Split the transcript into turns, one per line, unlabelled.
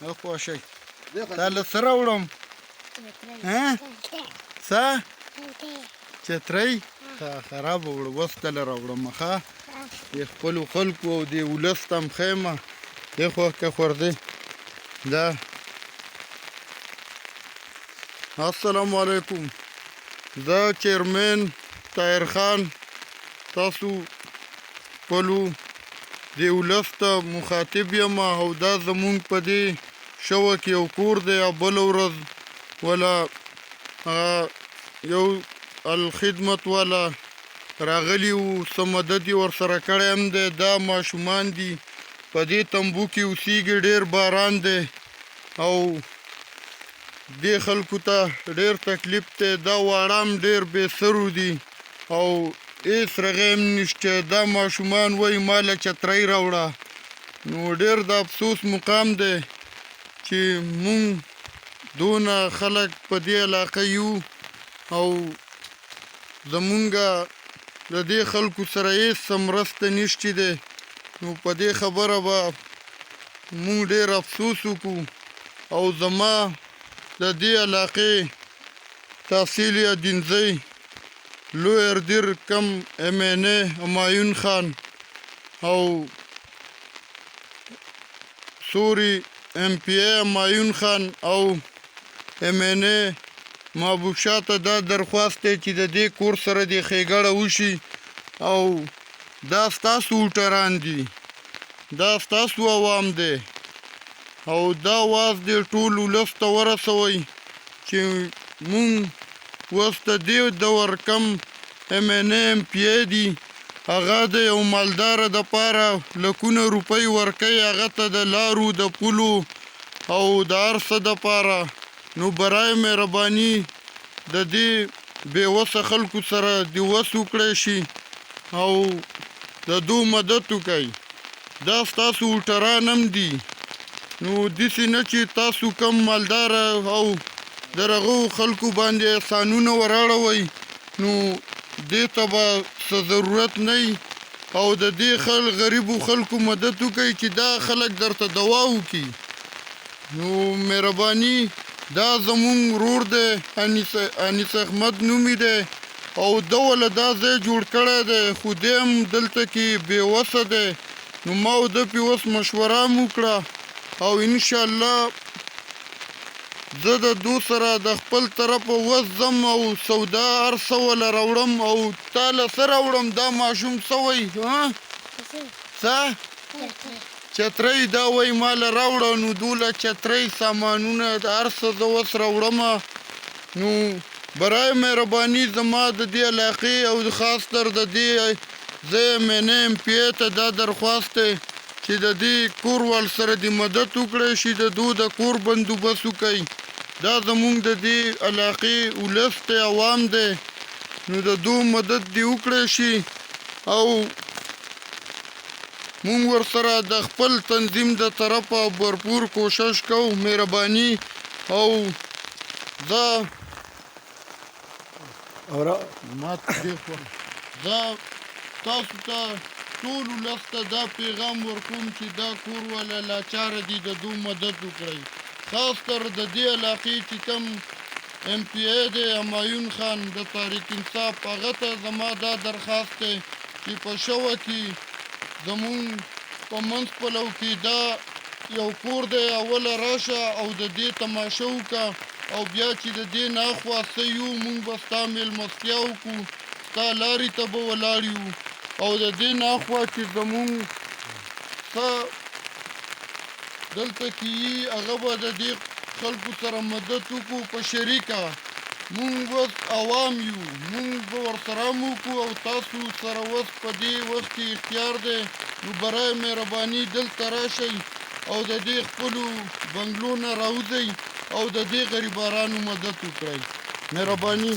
اخوا شي دا له څه راوړم څه چترۍ خرابه وړه اوس کله راوړم ښه د خپلو خلکو او د ولس ته م ښیمه دې خوا که خوردې دا السلام علیکم زه چیرمن طاهر خان تاسو خپلو د ولس ته مخاطب یم او دا زمونږ په دې شوه کې یو کور دی او بله ورځ ولا یو الخدمت والا راغلي وو څه مدد یې ورسره کړی هم دی دا ماشومان دي په دې تمبو کې اوسېږي ډېر باران دی او دې خلکو ته ډېر تکلیف دی دا واړه هم ډېر بې سرو دي او هېڅ رغی هم نشته دا ماشومان وایي ما له چترۍ راوړه نو ډېر د افسوس مقام دی چې مونږ دونه خلک په دې علاقه یو او زمونږه د دې خلکو سره هېڅ څه مرسته نشته دی نو په دې خبره به مونږ ډېر افسوس وکړو او زما د دې علاقې تحصیل یادینځی لوی اردیر کم MNA همایون خان او سوري MPA همایون خان او MNA محبوب شاه ته دا درخواست دی چې د دې کور سره دې ښېګړه وشي او دا ستاسو وټران دي دا ستاسو عوام دی او دا واز دې ټول ولس ته ورسوئ چې مونږ اوس د دې دور کم MNA MPA دي هغه د یو مالداره دپاره لکونه روپۍ ورکوي هغه ته د لارو د پولو او د هر څه دپاره نو برای مهرباني د دې بېوسه خلکو سره د وس وکړی شي او د دو مدد وکئ دا ستاسو وټران هم دي نو داسې نه چې تاسو کم مالداره او د هغو خلکو باندې احسانونه وراړوئ نو دې ته به څه ضرورت نه او د دې غریبو خلکو مدد وکئ چې دا خلک درته دوا وکړي نو مهرباني دا زمونږ ورور دی انیس احمد نومې دی او ده وله دا ځای جوړ کړی دی خو دی هم دلته کې بېوسه دی نو ما او ده پې اوس مشوره هم وکړه او انشاءالله زه د دو سره د خپل طرفه وس ځم او سودا هر څه وله راوړم او تا له څه راوړم دا ماشوم څه وایي څه چترۍ دا وایي ما له راوړه نو دوله چترۍ سامانونه د هر څه زه اوس راوړمه نو برای مهرباني زما د دې علاقې او خاص تر د دې زه MNA MPA ته دا درخواست دی چې د دې کور وال سره د مدد وکړی شي د دو د کور بندوبست وکړي دا زمونږ د دې علاقې ولس دی عوام دی نو د دو مدد دې وکړی شي او مونږ ورسره د خپل تنظیم د طرفه بھرپور کوشش کوو مهرباني او زه تاسو ته ټول ولس ته دا پیغام ورکوم چې دا کور والا لاچاره دي د دو مدد وکړئ خاص تر د دې علاقې چې کم MPA دی همایون خان د تحریک انصاف هغه ته زما دا درخواست دی چې په شوه کې زمونږ په منځ پلو کې دا یو کور دی اوله راشه او د دې تماشه وکړه او بیا چې د دې نه اخوا څه یو مونږ به ستا میلمستیا وکړو ستا لارې ته به ولاړ یو او د دې نه اخوا چې زمونږ څه دلته کې یي هغه به د دې خلکو سره مدد وکړو په شریکه مونږ اوس عوام یو مونږ به ورسره هم وکړو او تاسو سره اوس په دې وخت کې اختیار دی نو برای مهرباني دلته راشئ او د دې خپلو بنګلو نه راوځئ او د دې غریبارانو مدد وکړئ مهرباني